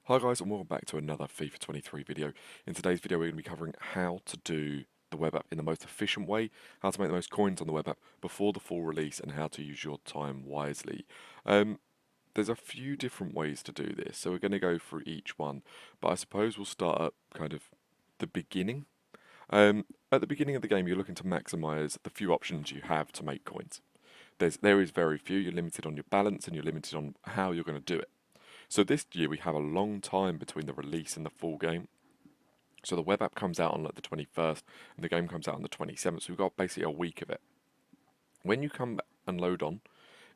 Hi guys, and welcome back to another FIFA 23 video. In today's video we're going to be covering how to do the web app in the most efficient way, how to make the most coins on the web app before the full release, and how to use your time wisely. There's a few different ways to do this, so we're going to go through each one, but I suppose we'll start at kind of the beginning. At the beginning of the game you're looking to maximise the few options you have to make coins. There is very few, you're limited on your balance and you're limited on how you're going to do it. So this year we have a long time between the release and the full game. So the web app comes out on like the 21st and the game comes out on the 27th. So we've got basically a week of it. When you come and load on,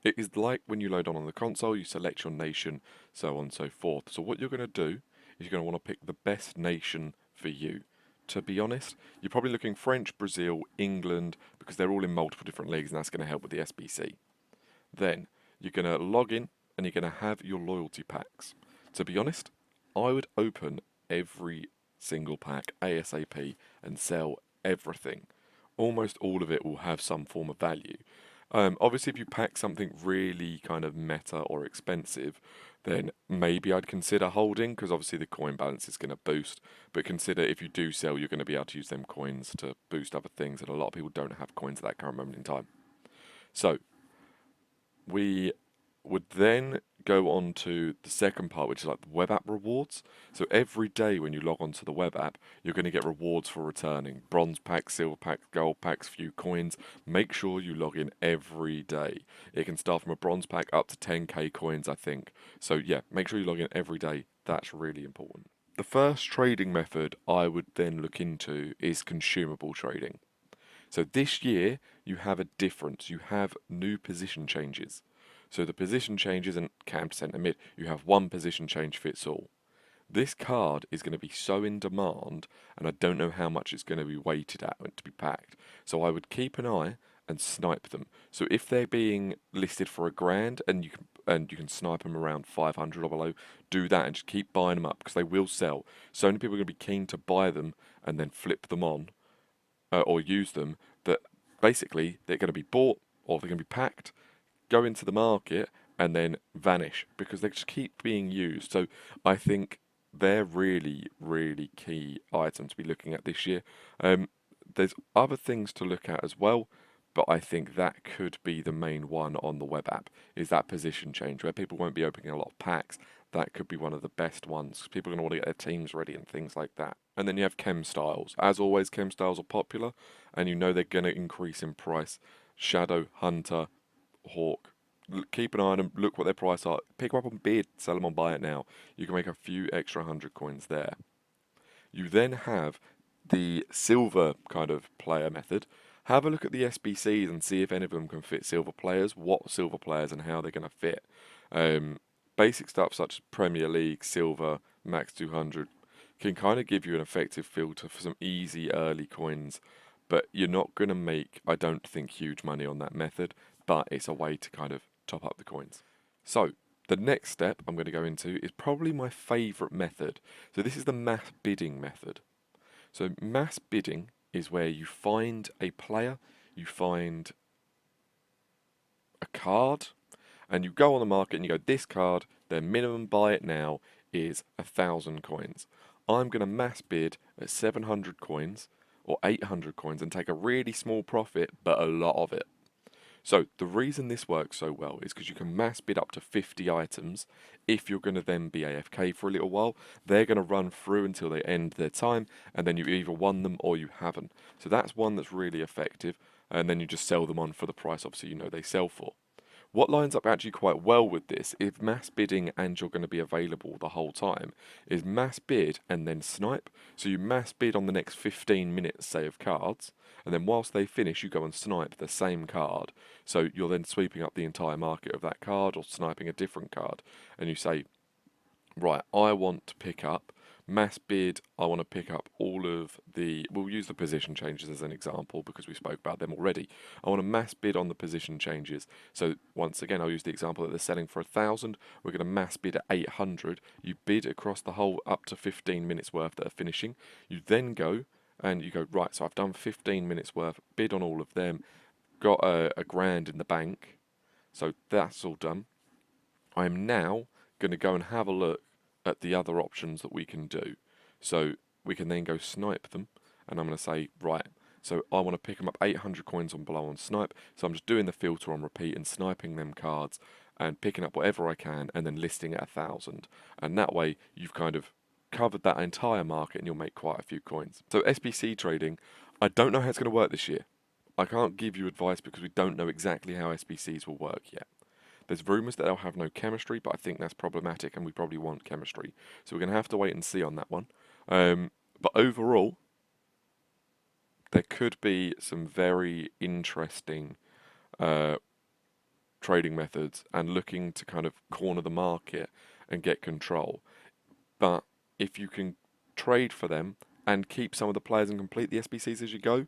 it is like when you load on the console, you select your nation, so on and so forth. So what you're going to do is you're going to want to pick the best nation for you. To be honest, you're probably looking French, Brazil, England, because they're all in multiple different leagues and that's going to help with the SBC. Then you're going to log in and you're going to have your loyalty packs. To be honest, I would open every single pack ASAP and sell everything. Almost all of it will have some form of value. Obviously, if you pack something really kind of meta or expensive, then maybe I'd consider holding because obviously the coin balance is going to boost. But consider if you do sell, you're going to be able to use them coins to boost other things, and a lot of people don't have coins at that current moment in time. So we would then go on to the second part, which is like the web app rewards. So every day when you log onto the web app, you're going to get rewards for returning bronze packs, silver packs, gold packs, few coins. Make sure you log in every day. It can start from a bronze pack up to 10k coins, I think. So yeah, make sure you log in every day. That's really important. The first trading method I would then look into is consumable trading. So this year you have a difference. You have new position changes. So the position changes and cam centre mid, you have one position change fits all. This card is going to be so in demand, and I don't know how much it's going to be weighted at to be packed. So I would keep an eye and snipe them. So if they're being listed for £1,000 and you can snipe them around 500 or below, do that and just keep buying them up because they will sell. So many people are going to be keen to buy them and then flip them on or use them that basically they're going to be bought or they're going to be packed, go into the market, and then vanish because they just keep being used. So I think they're really, really key items to be looking at this year. There's other things to look at as well, but I think that could be the main one on the web app is that position change where people won't be opening a lot of packs. That could be one of the best ones. People are going to want to get their teams ready and things like that. And then you have chem styles. As always, chem styles are popular, and you know they're going to increase in price. Shadow, Hunter, Hawk. Keep an eye on them. Look what their price are. Pick them up on bid. Sell them on buy it now. You can make a few extra 100 coins there. You then have the silver kind of player method. Have a look at the SBCs and see if any of them can fit silver players, what silver players and how they're going to fit. Um, Basic stuff such as Premier League, silver, max 200 can kind of give you an effective filter for some easy early coins, but you're not going to make, I don't think, huge money on that method, but it's a way to kind of top up the coins. So, the next step I'm going to go into is probably my favourite method. So this is the mass bidding method. So mass bidding is where you find a player, you find a card, and you go on the market and you go, this card, their minimum buy it now is 1,000 coins. I'm going to mass bid at 700 coins or 800 coins and take a really small profit, but a lot of it. So the reason this works so well is because you can mass bid up to 50 items. If you're going to then be AFK for a little while, they're going to run through until they end their time, and then you either won them or you haven't. So that's one that's really effective, and then you just sell them on for the price obviously you know they sell for. What lines up actually quite well with this, if mass bidding and you're going to be available the whole time, is mass bid and then snipe. So you mass bid on the next 15 minutes, say, of cards, and then whilst they finish, you go and snipe the same card. So you're then sweeping up the entire market of that card or sniping a different card. And you say, right, I want to pick up mass bid. I want to pick up all of the. We'll use the position changes as an example because we spoke about them already. I want to mass bid on the position changes. So once again, I'll use the example that they're selling for 1,000. We're going to mass bid at 800. You bid across the whole up to 15 minutes worth that are finishing. You then go and you go, right, so I've done 15 minutes worth, bid on all of them, got a grand in the bank. So that's all done. I am now going to go and have a look at the other options that we can do. So we can then go snipe them, and I'm going to say, right, so I want to pick them up 800 coins on below on snipe, so I'm just doing the filter on repeat and sniping them cards and picking up whatever I can and then listing at 1,000. And that way you've kind of covered that entire market and you'll make quite a few coins. So SBC trading, I don't know how it's going to work this year. I can't give you advice because we don't know exactly how SBCs will work yet. There's rumours that they'll have no chemistry, but I think that's problematic and we probably want chemistry. So we're going to have to wait and see on that one. But overall, there could be some very interesting trading methods and looking to kind of corner the market and get control. But if you can trade for them and keep some of the players and complete the SBCs as you go,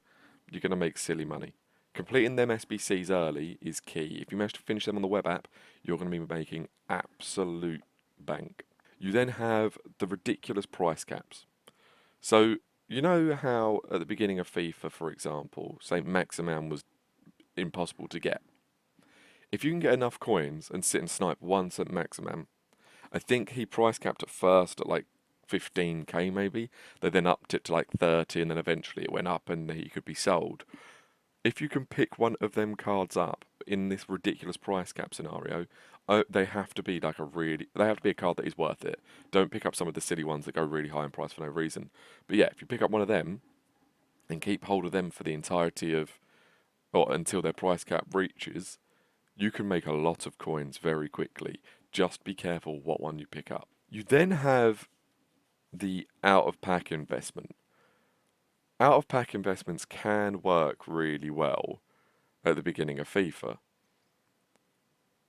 you're going to make silly money. Completing them SBCs early is key. If you manage to finish them on the web app, you're going to be making absolute bank. You then have the ridiculous price caps. So, you know how at the beginning of FIFA, for example, St. Maximan was impossible to get? If you can get enough coins and sit and snipe one St. Maximan, I think he price capped at first at like 15k maybe. They then upped it to like 30 and then eventually it went up and he could be sold. If you can pick one of them cards up in this ridiculous price cap scenario, they have to be like they have to be a card that is worth it. Don't pick up some of the silly ones that go really high in price for no reason. But yeah, if you pick up one of them and keep hold of them for the entirety of, or until their price cap reaches, you can make a lot of coins very quickly. Just be careful what one you pick up. You then have the out-of-pack investment. Out-of-pack investments can work really well at the beginning of FIFA,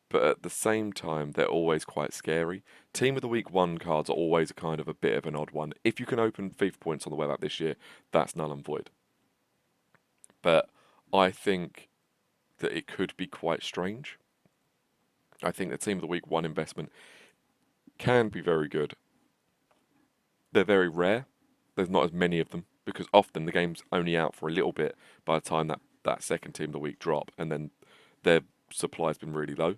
but at the same time, they're always quite scary. Team of the Week 1 cards are always kind of a bit of an odd one. If you can open FIFA points on the web app this year, that's null and void. But I think that it could be quite strange. I think the Team of the Week 1 investment can be very good. They're very rare. There's not as many of them because often the game's only out for a little bit by the time that second Team of the Week drop, and then their supply's been really low.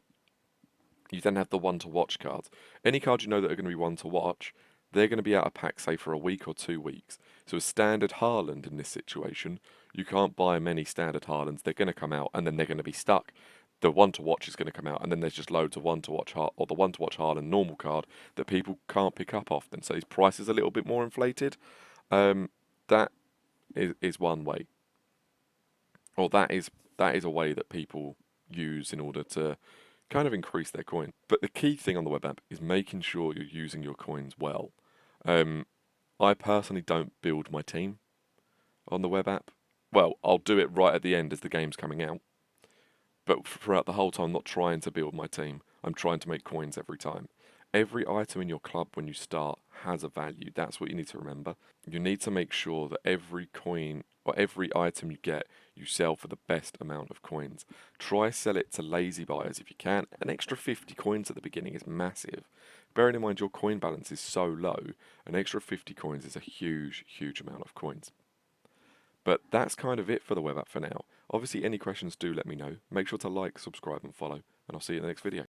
You then have the one to watch cards. Any cards you know that are going to be one to watch, they're going to be out of pack, say, for a week or 2 weeks. So a standard Haaland in this situation, you can't buy many standard Haalands. They're going to come out and then they're going to be stuck. The one to watch is going to come out, and then there's just loads of one to watch or the one to watch Haaland normal card that people can't pick up often. So his price is a little bit more inflated. That is one way, or that is a way that people use in order to kind of increase their coin. But the key thing on the web app is making sure you're using your coins well. I personally don't build my team on the web app. Well, I'll do it right at the end as the game's coming out. But throughout the whole time, I'm not trying to build my team. I'm trying to make coins every time. Every item in your club when you start has a value. That's what you need to remember. You need to make sure that every coin or every item you get, you sell for the best amount of coins. Try sell it to lazy buyers if you can. An extra 50 coins at the beginning is massive. Bearing in mind your coin balance is so low, an extra 50 coins is a huge, huge amount of coins. But that's kind of it for the web app for now. Obviously, any questions, do let me know. Make sure to like, subscribe and follow, and I'll see you in the next video.